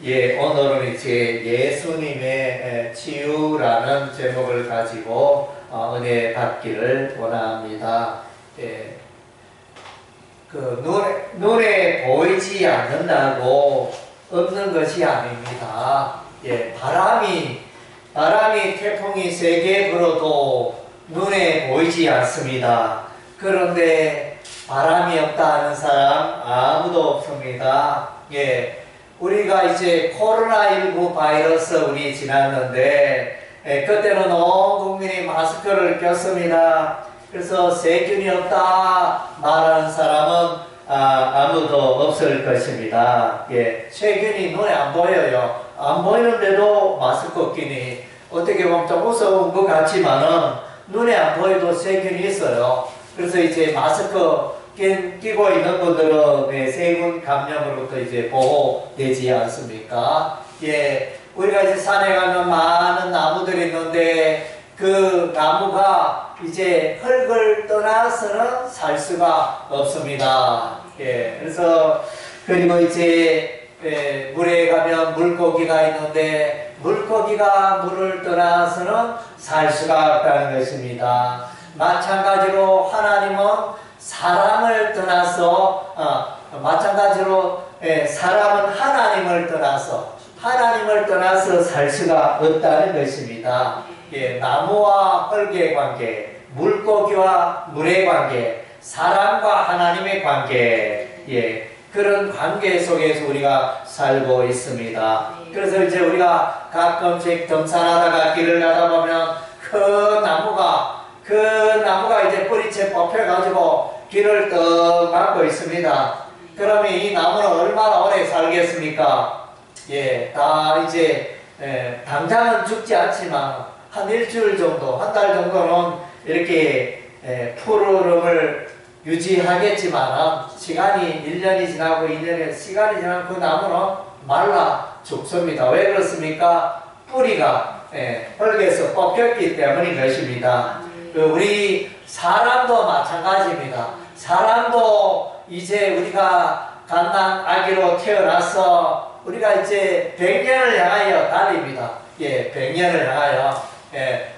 오늘은 이제 예수님의 치유라는 제목을 가지고 은혜 받기를 원합니다. 눈에 보이지 않는다고 없는 것이 아닙니다. 바람이 태풍이 세게 불어도 눈에 보이지 않습니다. 그런데 바람이 없다 하는 사람 아무도 없습니다. 우리가 이제 코로나19 바이러스 우리 지났는데 그때는 온 국민이 마스크를 꼈습니다. 그래서 세균이 없다 말하는 사람은 아무도 없을 것입니다. 세균이 눈에 안 보여요. 안 보이는데도 마스크 끼니 어떻게 보면 좀 무서운 것 같지만은 눈에 안 보여도 세균이 있어요. 그래서 이제 마스크 끼고 있는 분들은 세균 감염으로부터 이제 보호되지 않습니까? 우리가 이제 산에 가면 많은 나무들이 있는데 그 나무가 이제 흙을 떠나서는 살 수가 없습니다. 그래서 그리고 이제 물에 가면 물고기가 있는데 물고기가 물을 떠나서는 살 수가 없다는 것입니다. 마찬가지로 하나님은 사람을 떠나서 마찬가지로 사람은 하나님을 떠나서 살 수가 없다는 것입니다. 나무와 흙의 관계, 물고기와 물의 관계, 사람과 하나님의 관계, 그런 관계 속에서 우리가 살고 있습니다. 그래서 이제 우리가 가끔씩 등산하다가 길을 가다 보면 큰 나무가 이제 뿌리채 뽑혀가지고 길을 떡 막고 있습니다. 그러면 이 나무는 얼마나 오래 살겠습니까? 다 이제 당장은 죽지 않지만 한 일주일 정도, 한 달 정도는 이렇게 푸르름을 유지하겠지만 시간이 1년이 지나고 2년이 시간이 지나면 그 나무는 말라 죽습니다. 왜 그렇습니까? 뿌리가 흙에서 뽑혔기 때문인 것입니다. 우리 사람도 마찬가지입니다. 사람도 이제 우리가 갓난 아기로 태어나서 우리가 이제 100년을 향하여 달립니다. 100년을 향하여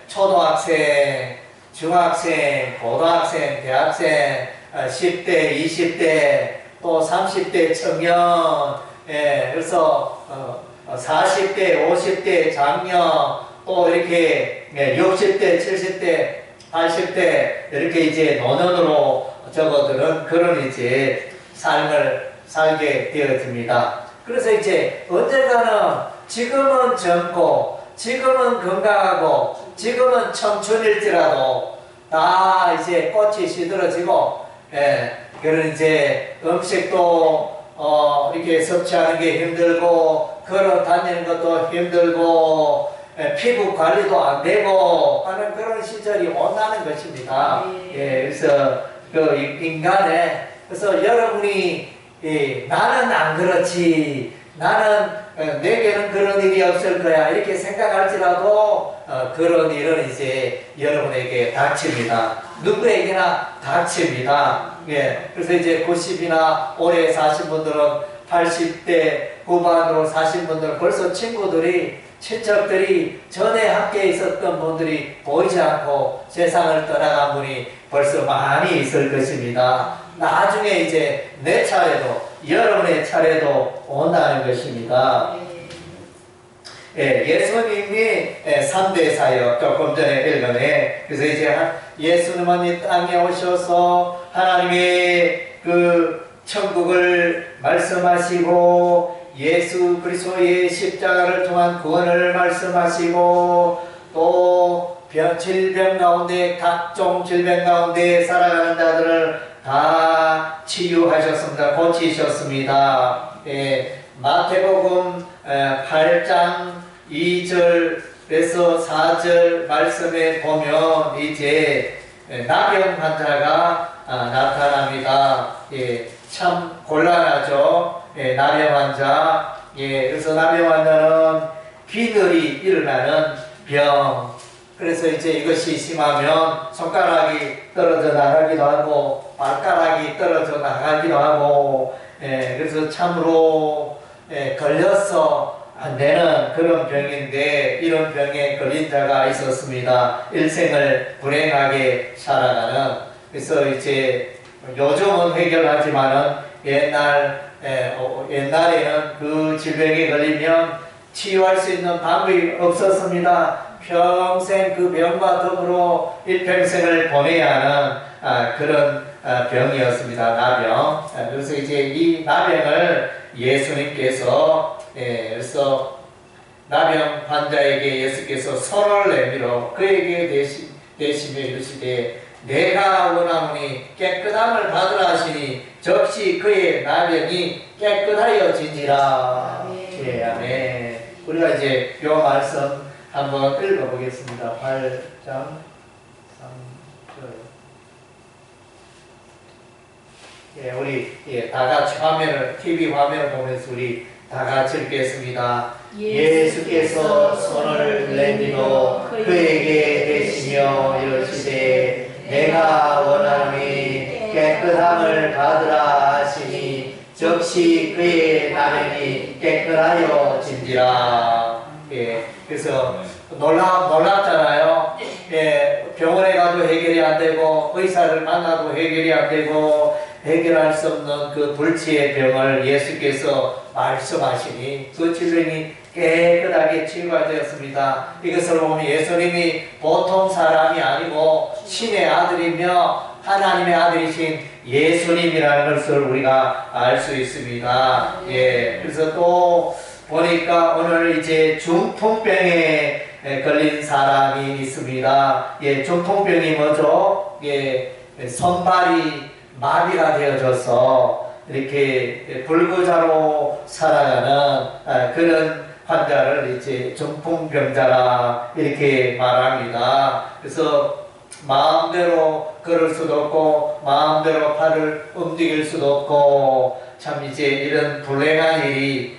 초등학생, 중학생, 고등학생, 대학생, 10대, 20대, 또 30대 청년, 그래서 40대, 50대 장년, 또 이렇게 60대, 70대, 80대 이렇게 이제 노년으로 적어드는 그런 이제 삶을 살게 되어집니다. 그래서 이제 언젠가는 지금은 젊고 지금은 건강하고 지금은 청춘일지라도 다 이제 꽃이 시들어지고 그런 이제 음식도 이렇게 섭취하는 게 힘들고 걸어 다니는 것도 힘들고 피부 관리도 안 되고 하는 그런 시절이 온다는 것입니다. 그래서 그 인간의 그래서 여러분이 나는 안 그렇지, 나는 내게는 그런 일이 없을 거야 이렇게 생각할지라도 그런 일은 이제 여러분에게 닥칩니다. 누구에게나 닥칩니다. 그래서 이제 90이나 오래 사신 분들은 80대 후반으로 사신 분들은 벌써 친척들이 전에 함께 있었던 분들이 보이지 않고 세상을 떠나간 분이 벌써 많이 있을 것입니다. 나중에 이제 내 차례도 여러분의 차례도 온다는 것입니다. 예수님이 3대 사역 조금 전에 읽었네. 그래서 이제 예수님은 이 땅에 오셔서 하나님의 그 천국을 말씀하시고 예수 그리스도의 십자가를 통한 구원을 말씀하시고 또 질병 가운데 각종 질병 가운데 살아가는 자들을 다 치유하셨습니다. 고치셨습니다. 마태복음 8장 2절에서 4절 말씀에 보면 이제 나병 환자가 나타납니다. 참 곤란하죠. 나병 환자. 그래서 나병 환자는 귀들이 일어나는 병. 그래서 이제 이것이 심하면 손가락이 떨어져 나가기도 하고 발가락이 떨어져 나가기도 하고 그래서 참으로 걸려서 안 되는 그런 병인데 이런 병에 걸린 자가 있었습니다. 일생을 불행하게 살아가는. 그래서 이제 요즘은 해결하지만은 옛날에는 그 질병에 걸리면 치유할 수 있는 방법이 없었습니다. 평생 그 병과 더불어 일평생을 보내야 하는 그런 병이었습니다. 나병. 그래서 이제 이 나병을 예수님께서 그래서 나병 환자에게 예수께서 손을 내밀어 그에게 대시며 이르시되 내가 원하노니 깨끗함을 받으라 하시니 즉시 그의 나병이 깨끗하여진지라. 예, 아멘. 우리가 이제 요 말씀 한번 읽어보겠습니다. 8장 3절. 예, 우리 다 같이 TV 화면을 보면서 우리 다 같이 읽겠습니다. 예수께서 손을 내밀어 그에게 대시며 이르시되 내가 원하노니 깨끗함을 받으라 하시니 즉시 그의 나병이 깨끗하여진지라. 예, 그래서 놀랍잖아요. 예, 병원에 가도 해결이 안 되고 의사를 만나도 해결이 안 되고 해결할 수 없는 그 불치의 병을 예수께서 말씀하시니 그 질병이 깨끗하게 치유가 되었습니다. 이것을 보면 예수님이 보통 사람이 아니고 신의 아들이며 하나님의 아들이신 예수님이라는 것을 우리가 알 수 있습니다. 예, 그래서 또 보니까 오늘 이제 중풍병에 걸린 사람이 있습니다. 예, 중풍병이 뭐죠? 예, 손발이 마비가 되어져서 이렇게 불구자로 살아가는 그런 환자를 이제 중풍병자라 이렇게 말합니다. 그래서 마음대로 걸을 수도 없고 마음대로 팔을 움직일 수도 없고 참 이제 이런 불행한 일이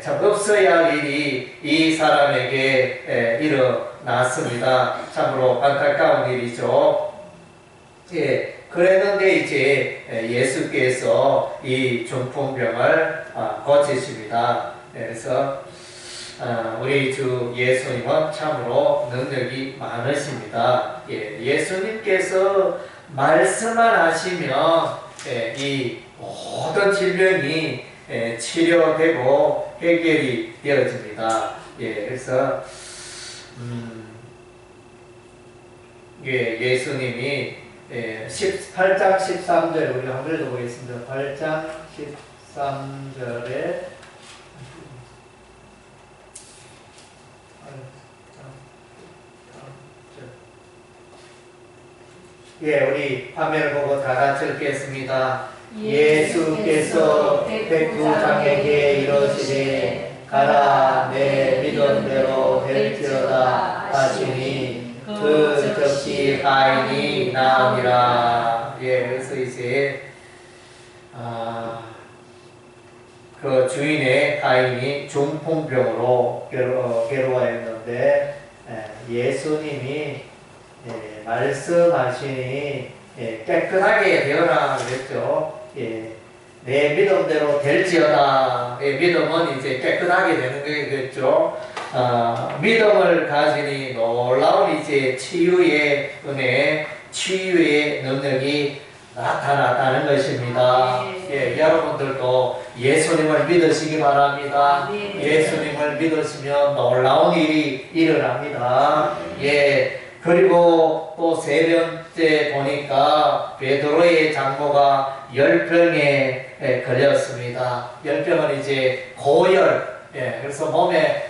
참 없어야 할 일이 이 사람에게 일어났습니다. 참으로 안타까운 일이죠. 예, 그랬는데 이제 예수께서 이 중풍병을 고치십니다. 그래서 우리 주 예수님은 참으로 능력이 많으십니다. 예, 예수님께서 말씀만 하시면 이 모든 질병이 치료되고 해결이 되어집니다. 예, 그래서 예수님이 8장 13절 우리 한번 읽어보겠습니다. 8장 13절에 예, 우리 화면을 보고 다 같이 읽겠습니다. 예수께서 백부장에게 이르시되 가라 내 믿음대로 될지어다 하시니 그 즉시 가인이 나으니라. 예, 그래서 이제 그 주인의 가인이 중풍병으로 괴로워했는데 예수님이 말씀하시니 깨끗하게 되어라 그랬죠. 내 믿음대로 될지어다. 믿음은 이제 깨끗하게 되는 거겠죠. 믿음을 가지니 놀라운 이제 치유의 은혜, 치유의 능력이 나타났다는 것입니다. 예, 여러분들도 예수님을 믿으시기 바랍니다. 예수님을 믿으시면 놀라운 일이 일어납니다. 예. 그리고 또 세 번째 보니까 베드로의 장모가 열병에 걸렸습니다. 열병은 이제 고열, 그래서 몸에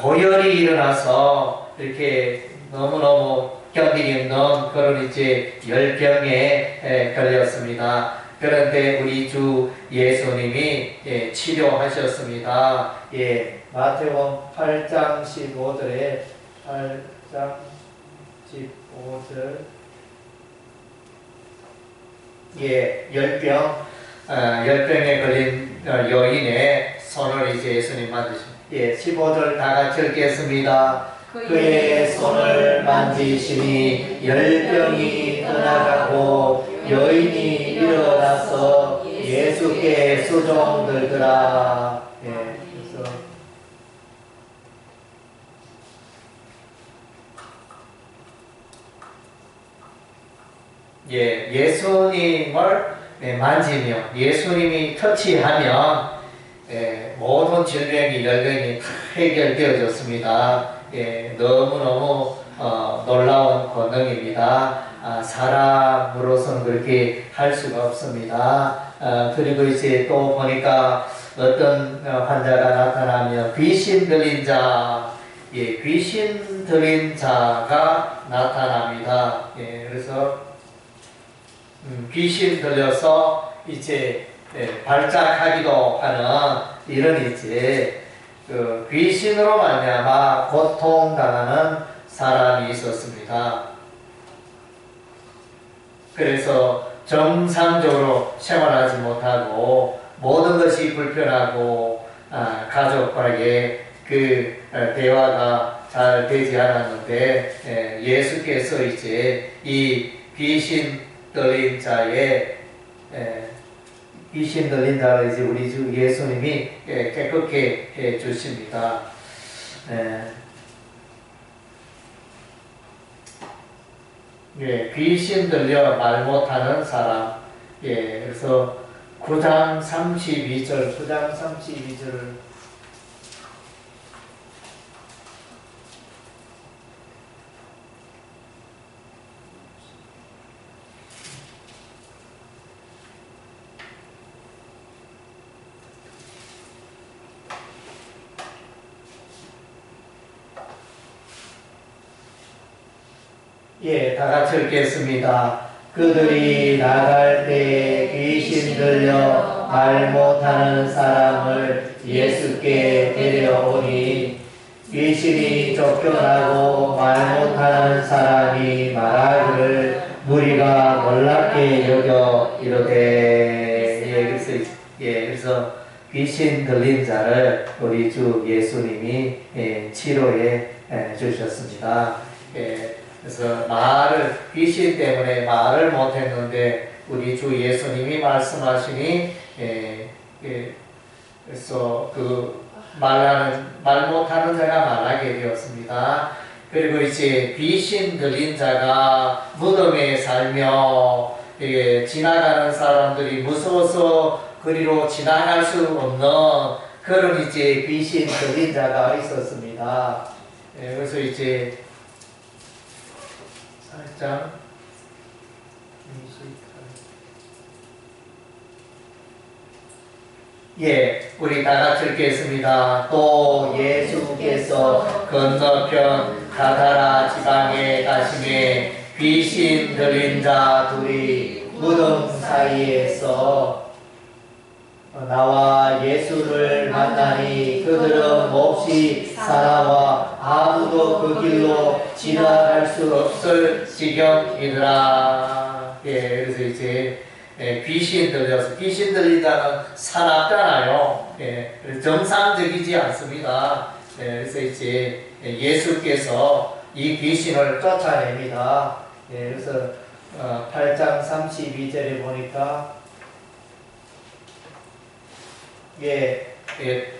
고열이 일어나서 이렇게 너무너무 견디기 힘든 그런 이제 열병에 걸렸습니다. 그런데 우리 주 예수님이 치료하셨습니다. 예, 마태복음 8장 15절에 8장 15절 예, 열병에 걸린 여인의 손을 이제 예수님 만지십니다. 예, 15절 다 같이 읽겠습니다. 그의 손을 만지시니 열병이 떠나가고 여인이 일어나서 예수께 수종들더라. 예. 예수님을 만지며 예수님이 터치하면 모든 질병이 열병이 다 해결되어졌습니다. 너무너무 놀라운 권능입니다. 사람으로서는 그렇게 할 수가 없습니다. 그리고 이제 또 보니까 어떤 환자가 나타나면 귀신 들린 자, 귀신 들린 자가 나타납니다. 그래서 귀신 들려서 이제 발작하기도 하는 이런 이제 그 귀신으로 말미암아 고통당하는 사람이 있었습니다. 그래서 정상적으로 생활하지 못하고 모든 것이 불편하고 가족과의 그 대화가 잘 되지 않았는데 예수께서 이제 이 귀신 들린 자의 귀신 들린 자를 이제 우리 주 예수님이 깨끗게 해 주십니다. 귀신 들려 말 못하는 사람. 그래서 9장 32절을 다 같이 읽겠습니다. 그들이 나갈 때 귀신 들려 말 못하는 사람을 예수께 데려오니 귀신이 쫓겨나고 말 못하는 사람이 말하기를 무리가 놀랍게 여겨 이르되 그래서 귀신 들린 자를 우리 주 예수님이 치료해 주셨습니다. 그래서 귀신 때문에 말을 못했는데 우리 주 예수님이 말씀하시니 그래서 말 못하는 자가 말하게 되었습니다. 그리고 이제 귀신 들린 자가 무덤에 살며 지나가는 사람들이 무서워서 그리로 지나갈 수 없는 그런 이제 귀신 들린 자가 있었습니다. 그래서 이제 8장 우리 다 같이 읽겠습니다. 또 예수께서 건너편 가다라 지방에 가시매 귀신 들린 자 둘이 무덤 사이에서 나와 예수를 만나니 그들은 몹시 사나워 아무도 그 길로 지나갈 수 없을 지경이더라. 그래서 이제 귀신 들려서 귀신 들린 자는 사납잖아요. 정상적이지 않습니다. 그래서 이제 예수께서 이 귀신을 쫓아냅니다. 그래서 8장 32절에 보니까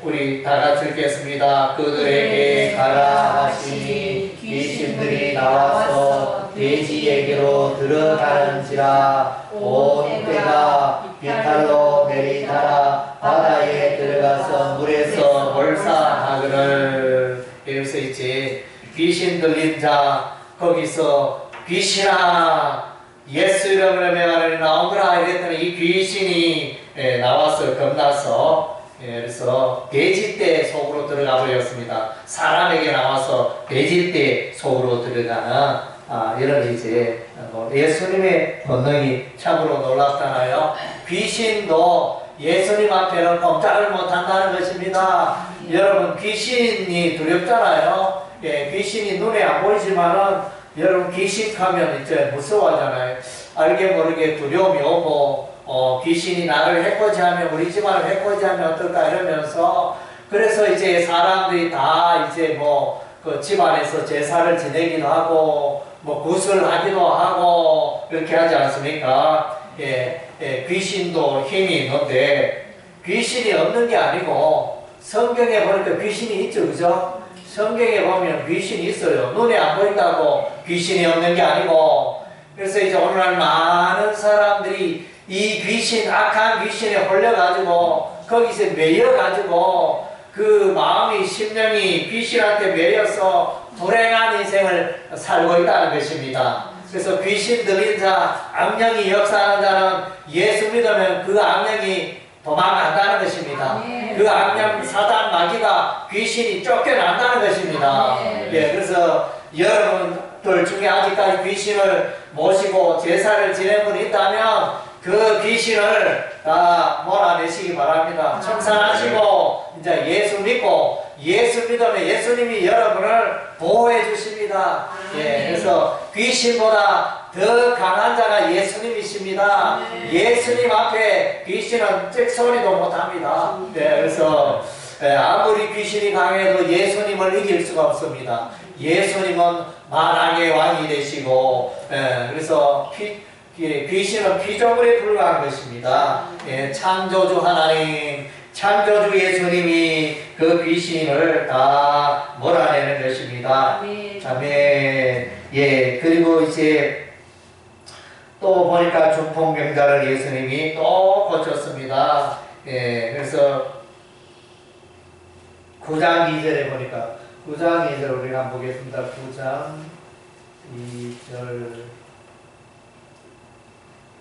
우리 다 같이 읽겠습니다. 그들에게 가라 하시니 귀신들이 나와서 돼지에게로 들어가는지라 온 때가 비탈로 내리다라 바다에 들어가서 물에서 몰사하거늘. 그래서 이제 귀신 들린 자 거기서 귀신아 예수 이름으로 명하노니 나오거라 이랬더니 이 귀신이 나와서 겁나서 그래서 돼지떼 속으로 들어가 버렸습니다. 사람에게 나와서 돼지떼 속으로 들어가는 이런 이제 예수님의 권능이 참으로 놀랍잖아요. 귀신도 예수님 앞에는 꼼짝을 못한다는 것입니다. 여러분 귀신이 두렵잖아요. 귀신이 눈에 안 보이지만은 여러분 귀신하면 이제 무서워하잖아요. 알게 모르게 두려움이 오고 귀신이 나를 해코지하면 우리 집안을 해코지하면 어떨까 이러면서 그래서 이제 사람들이 다 이제 그 집안에서 제사를 지내기도 하고 굿을 하기도 하고 그렇게 하지 않습니까? 귀신도 힘이 있는데 귀신이 없는 게 아니고 성경에 보니까 귀신이 있죠, 그죠? 성경에 보면 귀신이 있어요. 눈에 안 보인다고 귀신이 없는 게 아니고. 그래서 이제 오늘날 많은 사람들이 이 귀신, 악한 귀신에 홀려가지고 거기서 매여가지고 그 마음이, 심령이 귀신한테 매여서 불행한 인생을 살고 있다는 것입니다. 그래서 귀신 들린 자, 악령이 역사하는 자는 예수 믿으면 그 악령이 도망간다는 것입니다. 그 악령, 사단, 마귀가, 귀신이 쫓겨난다는 것입니다. 예, 그래서 여러분들 중에 아직까지 귀신을 모시고 제사를 지낸 분이 있다면 그 귀신을 다 몰아내시기 바랍니다. 청산하시고 이제 예수 믿고, 예수 믿으면 예수님이 여러분을 보호해 주십니다. 예, 그래서 귀신보다 더 강한 자가 예수님이십니다. 예수님 앞에 귀신은 찍소리도 못합니다. 예, 그래서 아무리 귀신이 강해도 예수님을 이길 수가 없습니다. 예수님은 만왕의 왕이 되시고, 그래서 귀신은 피조물에 불과한 것입니다. 예, 창조주 하나님, 창조주 예수님이 그 귀신을 다 몰아내는 것입니다. 아멘. 예, 그리고 이제 또 보니까 중풍병자를 예수님이 또 고쳤습니다. 예, 그래서 9장 2절에 보니까 9장 2절 우리가 한번 보겠습니다. 9장 2절.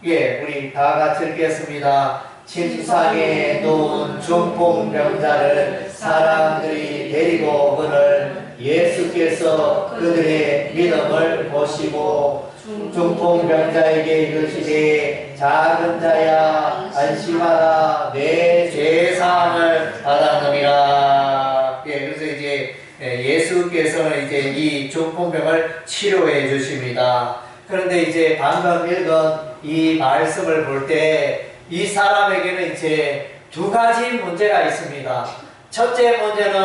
예, 우리 다 같이 읽겠습니다. 침상에 누운 중풍병자를 사람들이 데리고 오거늘 예수께서 그들의 믿음을 보시고 중풍병자에게 이르시되 작은 자야 안심하라 내 죄사함을 받았느니라. 예, 그래서 이제 예수께서는 이제 이 중풍병을 치료해 주십니다. 그런데 이제 방금 읽은 이 말씀을 볼 때 이 사람에게는 이제 두 가지 문제가 있습니다. 첫째 문제는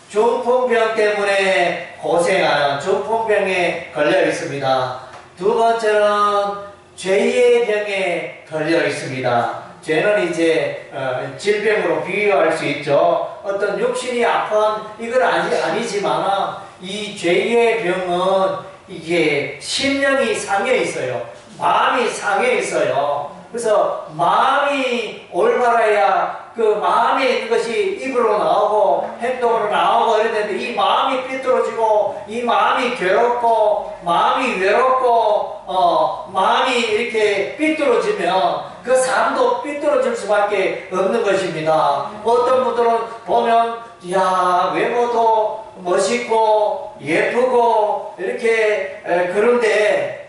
중풍병 때문에 고생하는, 중풍병에 걸려 있습니다. 두 번째는 죄의 병에 걸려 있습니다. 죄는 이제 질병으로 비유할 수 있죠. 어떤 육신이 아픈 이건 아니지만 이 죄의 병은 이게 심령이 상해 있어요. 마음이 상해 있어요. 그래서 마음이 올바라야 그 마음에 있는 것이 입으로 나오고 행동으로 나오고 이랬는데 이 마음이 삐뚤어지고 이 마음이 괴롭고 마음이 외롭고 마음이 이렇게 삐뚤어지면 그 삶도 삐뚤어질 수밖에 없는 것입니다. 어떤 분들은 보면 야 외모도 멋있고 예쁘고 이렇게 그런데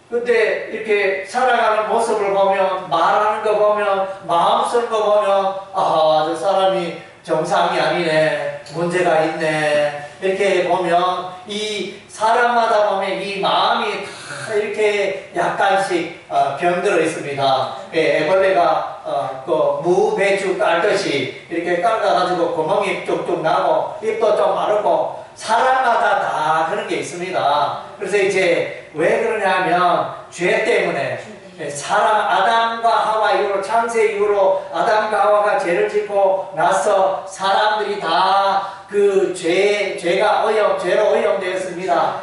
근데 이렇게 살아가는 모습을 보면, 말하는 거 보면, 마음 쓰는 거 보면, 아, 저 사람이 정상이 아니네, 문제가 있네. 이렇게 보면 이 사람마다 보면 이 마음이 다 이렇게 약간씩 병들어 있습니다. 애벌레가 그 무배추 깔듯이 이렇게 깔아가지고 구멍이 쭉쭉 나고 입도 좀 마르고 사람마다 다 그런 게 있습니다. 그래서 이제 왜 그러냐면 죄 때문에 사람 아담과 하와 이후로 창세 이후로 아담과 하와가 죄를 짓고 나서 사람들이 다 그 죄가 죄로 오염되었습니다.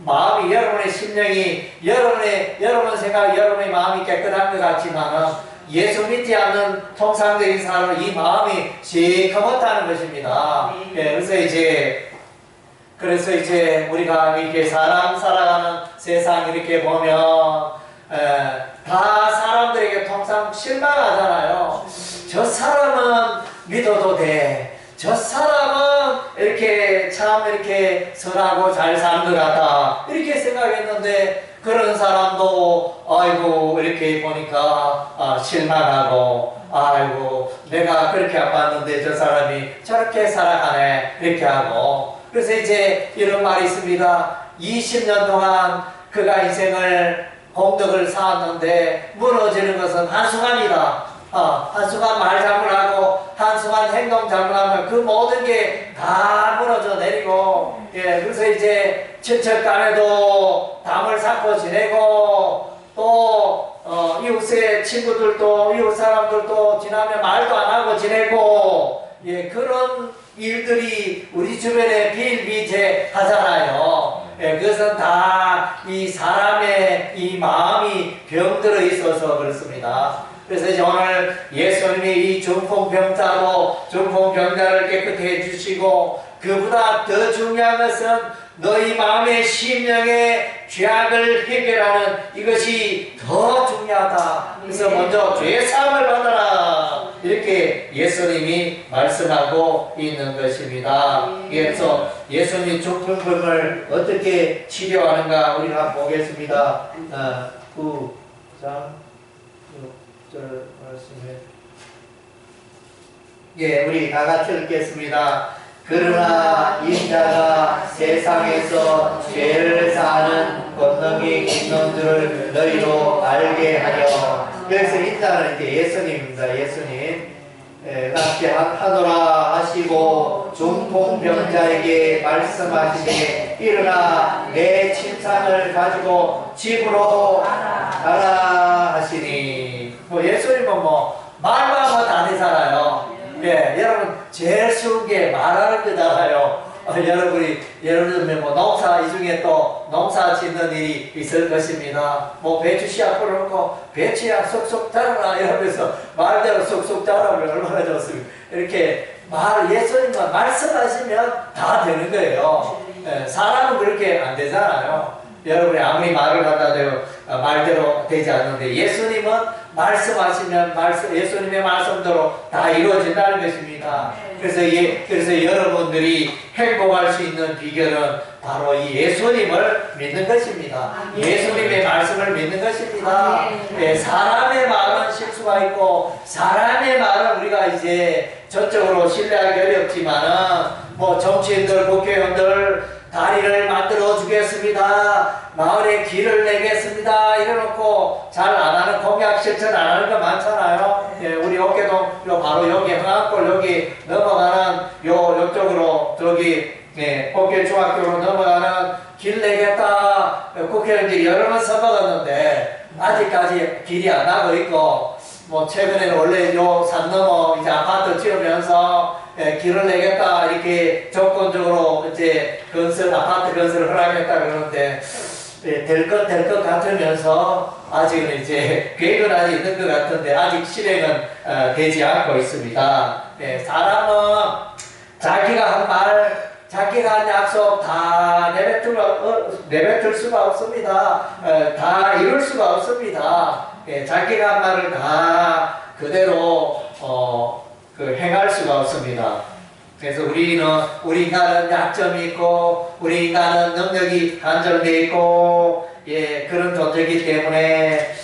마음이 여러분의 심령이 여러분 생각 여러분의 마음이 깨끗한 것 같지만은 예수 믿지 않는 통상적인 사람은 이 마음이 시커멓다는 것입니다. 그래서 이제 우리가 이렇게 사람 살아가는 세상 이렇게 보면 다 사람들에게 통상 실망하잖아요. 저 사람은 믿어도 돼. 저 사람은 이렇게 참 이렇게 선하고 잘 사는 것 같다. 이렇게 생각했는데 그런 사람도 아이고 이렇게 보니까 실망하고 아이고 내가 그렇게 안 봤는데 저 사람이 저렇게 살아가네 이렇게 하고 그래서 이제 이런 말이 있습니다. 20년 동안 그가 인생을 공덕을 쌓았는데 무너지는 것은 한순간이다. 한순간 말 잘못하고 한순간 행동 잘못하면 그 모든 게 다 무너져 내리고 그래서 이제 친척간에도 담을 쌓고 지내고 또 이웃의 친구들도 이웃 사람들도 지나면 말도 안 하고 지내고 예, 그런 일들이 우리 주변에 비일비재하잖아요. 예, 그것은 다 이 사람의 이 마음이 병들어 있어서 그렇습니다. 그래서 이제 오늘 예수님이 이 중풍병자를 깨끗해 주시고, 그보다 더 중요한 것은 너희 마음의 심령의 죄악을 해결하는 이것이 더 중요하다. 그래서 먼저 죄사함을 받아라, 이렇게 예수님이 말씀하고 있는 것입니다. 그래서 예수님이 중풍병을 어떻게 치료하는가 우리가 한번 보겠습니다. 9장 6절 말씀에, 예, 우리 다 같이 읽겠습니다. 그러나 인자가 세상에서 죄를 사하는 권능이 있는 줄을 너희로 알게 하려. 여기서 인자는 이제 예수님입니다. 예수님. 같이 하노라 하시고 중풍병자에게 말씀하시되 일어나 내 침상을 가지고 집으로 가라 하시니. 예수님은 말만 하면 다 되잖아요. 예, 여러분 제일 쉬운 게 말하는 거잖아요. 여러분이 농사, 이 중에 또 농사 짓는 일이 있을 것입니다. 배추 씨앗 뿌려놓고 배추야 쏙쏙 자라라 이러면서 말대로 쏙쏙 자라면 얼마나 좋습니까? 이렇게 예수님만 말씀하시면 다 되는 거예요. 예, 사람은 그렇게 안 되잖아요. 여러분이 아무리 말을 한다도 말대로 되지 않는데, 예수님은 말씀하시면 예수님의 말씀대로 다 이루어진다는 것입니다. 그래서 여러분들이 행복할 수 있는 비결은 바로 이 예수님을 믿는 것입니다. 예수님의 말씀을 믿는 것입니다. 네, 사람의 말은 실수가 있고, 사람의 말은 우리가 이제 전적으로 신뢰하기 어렵지만은, 정치인들, 국회의원들 다리를 만들어 주겠습니다, 마을에 길을 내겠습니다 이래놓고 잘 안 하는, 공약 실천 안 하는 거 많잖아요. 예, 우리 어깨동 바로 여기 흥안골 여기 넘어가는 요쪽으로 어깨 중학교로 넘어가는 길 내겠다 국회의원들이 여러 번 써먹었는데 아직까지 길이 안 나고 있고, 최근에는 원래 산 넘어 이제 아파트 지으면서 길을 내겠다 이렇게 조건적으로 이제 아파트 건설을 허락했다 그러는데, 될 것 같으면서 아직은 이제 계획은 아직 있는 것 같은데 아직 실행은 되지 않고 있습니다. 사람은 자기가 한 말, 자기가 한 약속 다 내뱉을 수가 없습니다. 다 이룰 수가 없습니다. 자기가 한 말을 다 그대로 행할 수가 없습니다. 그래서 우리 인간은 약점이 있고, 우리 인간은 능력이 한정되어 있고, 예, 그런 존재이기 때문에,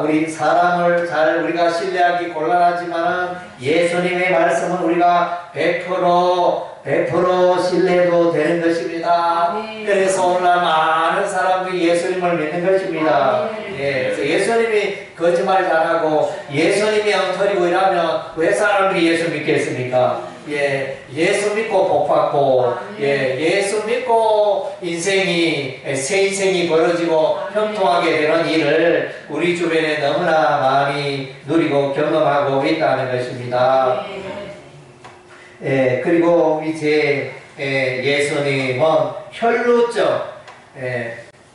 우리 사람을 우리가 신뢰하기 곤란하지만은, 예수님의 말씀은 우리가 100% 신뢰도 되는 것입니다. 그래서 오늘날 많은 사람들이 예수님을 믿는 것입니다. 예, 그래서 예수님이 거짓말 잘하고, 예수님이 엉터리고 이러면 왜 사람들이 예수 믿겠습니까? 예, 예수 믿고 복받고, 예수 믿고 새 인생이 벌어지고 형통하게 되는 일을 우리 주변에 너무나 많이 누리고 경험하고 있다는 것입니다. 그리고 이제 예수님은 혈루증,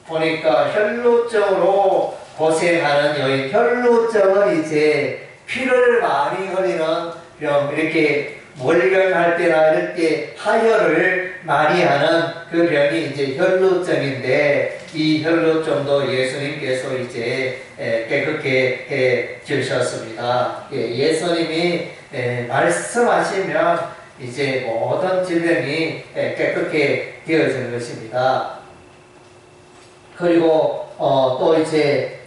보니까 혈루증으로 고생하는 여인, 혈루증은 이제 피를 많이 흘리는 병, 이렇게 월경할 때나 이럴 때 하혈을 많이 하는 그 병이 이제 혈루증인데, 이 혈루증도 예수님께서 이제 깨끗게 해 주셨습니다. 예수님이 말씀하시면 이제 모든 질병이 깨끗게 되어지는 것입니다. 그리고 또 이제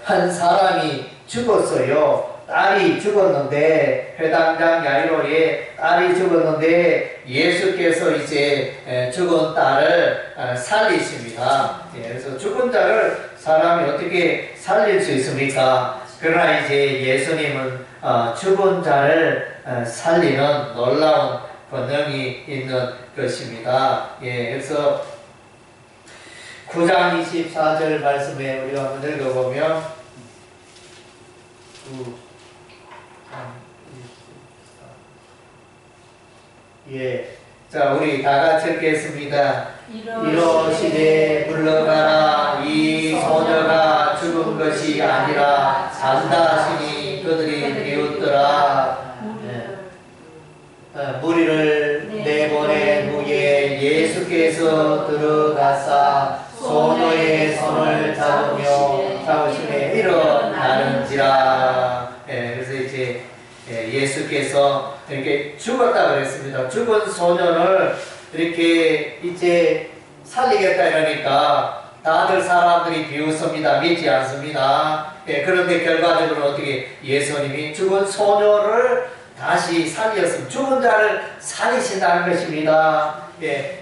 한 사람이 죽었어요. 딸이 죽었는데, 회당장 야이로의 딸이 죽었는데 예수께서 이제 죽은 딸을 살리십니다. 그래서 죽은 자를 사람이 어떻게 살릴 수 있습니까? 그러나 이제 예수님은 죽은 자를 살리는 놀라운 권능이 있는 것입니다. 그래서 9장 24절 말씀에 우리가 한번 읽어보면, 9장 예. 자, 우리 다 같이 읽겠습니다. 이러시되 물러가라. 이 소녀가 죽은 것이 아니라 산다 하시니 그들이 비웃더라. 무리를 내보낸 후에 예수께서 들어가사 소녀의 손을 잡으시며 일어나는지라. 그래서 이제 예수께서 이렇게 죽었다 그랬습니다. 죽은 소년을 이렇게 이제 살리겠다 이러니까 다들 사람들이 비웃습니다. 믿지 않습니다. 그런데 결과적으로 어떻게 예수님이 죽은 소녀를 다시 살렸습니다. 죽은 자를 살리신다는 것입니다.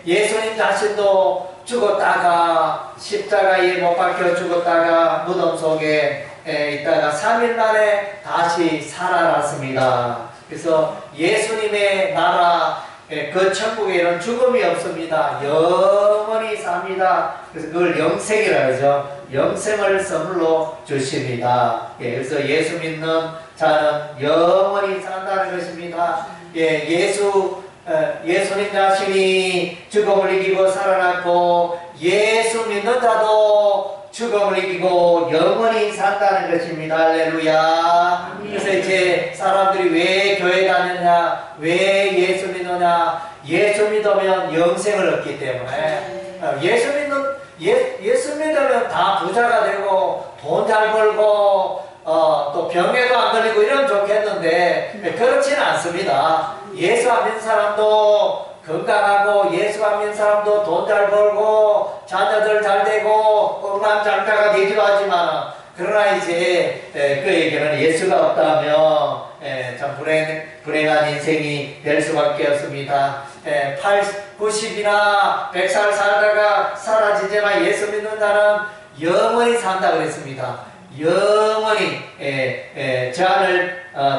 예수님 자신도 죽었다가 십자가에 못 박혀 죽었다가 무덤 속에 있다가 3일 만에 다시 살아났습니다. 그래서 예수님의 나라 그 천국에는 죽음이 없습니다. 영원히 삽니다. 그래서 그걸 영생이라 하죠. 영생을 선물로 주십니다. 그래서 예수 믿는 자는 영원히 산다는 것입니다. 예수님 자신이 죽음을 이기고 살아났고 예수 믿는 자도 죽음을 이기고 영원히 산다는 것입니다. 할렐루야. 그래서 이제 사람들이 왜 교회 다녔냐, 왜 예수 믿느냐, 예수 믿으면 영생을 얻기 때문에 예수 믿으면 다 부자가 되고 돈 잘 벌고 또 병에도 안 걸리고 이러면 좋겠는데 그렇지는 않습니다. 예수 안 믿는 사람도 건강하고 예수 안 믿는 사람도 돈 잘 벌고 자녀들 잘 되고 억만장자가 되기도 하지만 그러나 이제 그에게는 예수가 없다면 참 불행한 인생이 될 수밖에 없습니다. 90이나 100살 살다가 사라지지만 예수 믿는 자는 영원히 산다 그랬습니다. 영원히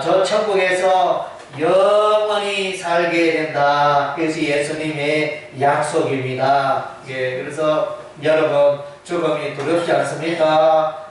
저 천국에서 영원히 살게 된다. 그것이 예수님의 약속입니다. 그래서 여러분 죽음이 두렵지 않습니까?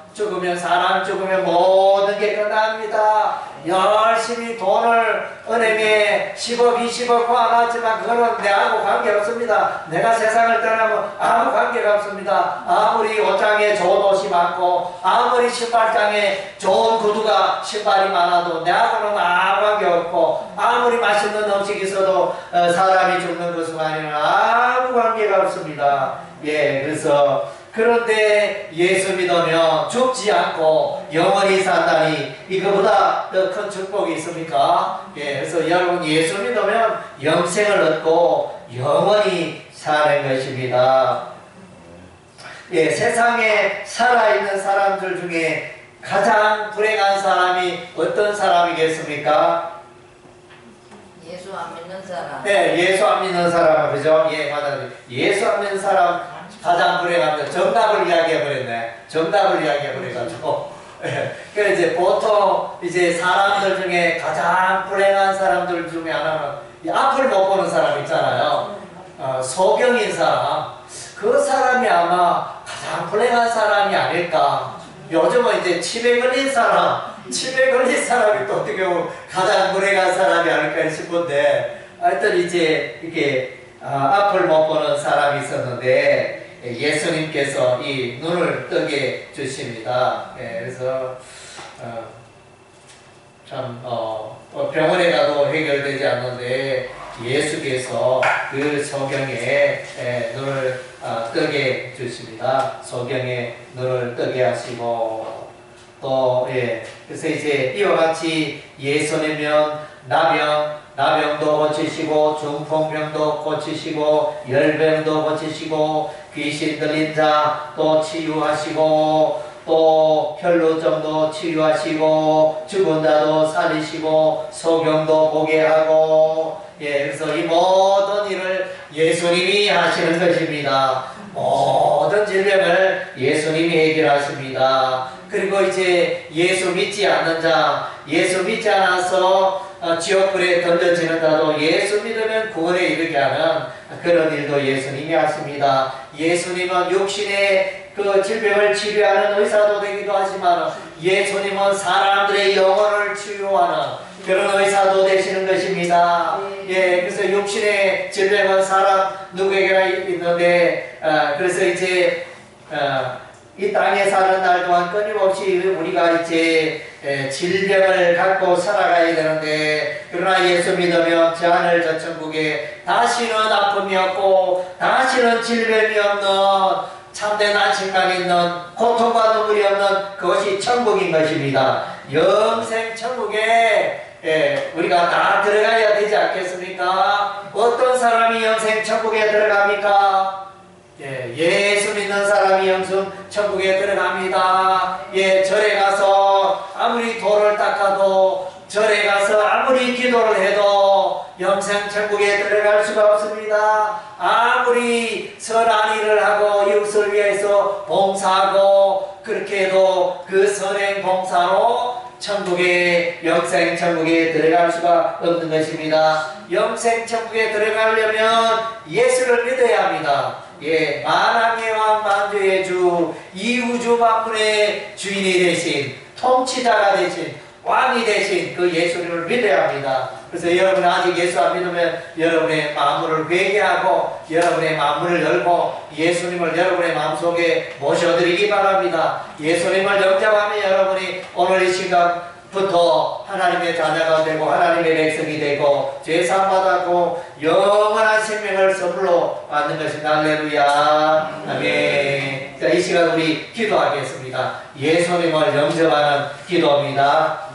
사람 죽으면 모든 게 끝납니다. 열심히 돈을 은행에 10억, 20억 모아놨지만 그거는 내하고 관계없습니다. 내가 세상을 떠나면 아무 관계가 없습니다. 아무리 옷장에 좋은 옷이 많고 아무리 신발장에 좋은 구두가 신발이 많아도 내하고는 아무 관계없고 아무리 맛있는 음식이 있어도 사람이 죽는 것만에는 아무 관계가 없습니다. 그래서 그런데 예수 믿으면 죽지 않고 영원히 산다니 이거보다 더 큰 축복이 있습니까? 그래서 여러분 예수 믿으면 영생을 얻고 영원히 사는 것입니다. 세상에 살아있는 사람들 중에 가장 불행한 사람이 어떤 사람이겠습니까? 예수 안 믿는 사람. 예수 안 믿는 사람, 그죠? 맞아요. 예수 안 믿는 사람 가장 불행합니다. 정답을 이야기해버렸네. 정답을 이야기해버려가지고. 그래서 이제 보통 이제 사람들 중에 가장 불행한 사람들 중에 하나는 앞을 못 보는 사람 있잖아요. 소경인 사람. 그 사람이 아마 가장 불행한 사람이 아닐까. 요즘은 이제 치매 걸린 사람이 또 어떻게 보면 가장 불행한 사람이 아닐까 싶은데, 하여튼 이제 이렇게 앞을 못 보는 사람이 있었는데, 예수님께서 이 눈을 뜨게 주십니다. 그래서 참 병원에 가도 해결되지 않는데 예수께서 그 소경의 눈을 뜨게 주십니다. 소경의 눈을 뜨게 하시고 또 그래서 이제 이와 같이 예수님은 나병도 고치시고 중풍병도 고치시고 열병도 고치시고 귀신 들린 자 또 치유하시고 또 혈루증도 치유하시고 죽은 자도 살리시고 소경도 보게 하고 그래서 이 모든 일을 예수님이 하시는 것입니다. 모든 질병을 예수님이 해결하십니다. 그리고 이제 예수 믿지 않는 자, 예수 믿지 않아서 지옥불에 던져지는 자도 예수 믿으면 구원에 이르게 하는 그런 일도 예수님이 하십니다. 예수님은 육신의 그 질병을 치료하는 의사도 되기도 하지만 예수님은 사람들의 영혼을 치유하는 그런 의사도 되시는 것입니다. 예, 그래서 육신의 질병은 사람 누구에게나 있는데, 그래서 이제 이 땅에 사는 날 동안 끊임없이 우리가 이제 질병을 갖고 살아가야 되는데, 그러나 예수 믿으면 저 하늘 저 천국에 다시는 아픔이 없고 다시는 질병이 없는 참된 안식감 있는 고통과 눈물이 없는 그것이 천국인 것입니다. 영생 천국에 우리가 다 들어가야 되지 않겠습니까? 어떤 사람이 영생 천국에 들어갑니까? 예수 믿는 사람이 영생 천국에 들어갑니다. 절에 가서 아무리 돌을 닦아도, 절에 가서 아무리 기도를 해도 영생 천국에 들어갈 수가 없습니다. 아무리 선한 일을 하고 이웃을 위해서 봉사하고 그렇게 해도 그 선행 봉사로 천국에, 영생 천국에 들어갈 수가 없는 것입니다. 영생 천국에 들어가려면 예수를 믿어야 합니다. 만왕의 왕 만주의 주, 이 우주 만물의 주인이 되신, 통치자가 되신, 왕이 되신 그 예수님을 믿어야 합니다. 그래서 여러분 아직 예수 안 믿으면 여러분의 마음을 회개하고 여러분의 마음을 열고 예수님을 여러분의 마음속에 모셔드리기 바랍니다. 예수님을 영접하면 여러분이 오늘 이 시간부터 하나님의 자녀가 되고 하나님의 백성이 되고 죄사함 받았고 영원한 생명을 선물로 받는 것입니다. 할렐루야. 아멘. 자, 이 시간 우리 기도하겠습니다. 예수님을 영접하는 기도입니다.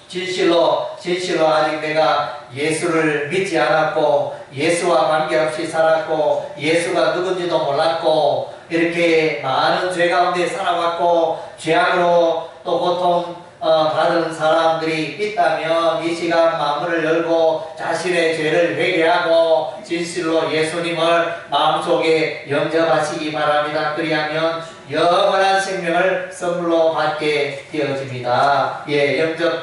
진실로 아직 내가 예수를 믿지 않았고 예수와 관계없이 살았고 예수가 누군지도 몰랐고 이렇게 많은 죄 가운데 살아왔고 죄악으로 또 고통 받은 사람들이 있다면 이 시간 마음을 열고 자신의 죄를 회개하고 진실로 예수님을 마음속에 영접하시기 바랍니다. 그리하면 영원한 생명을 선물로 받게 되어집니다. 영접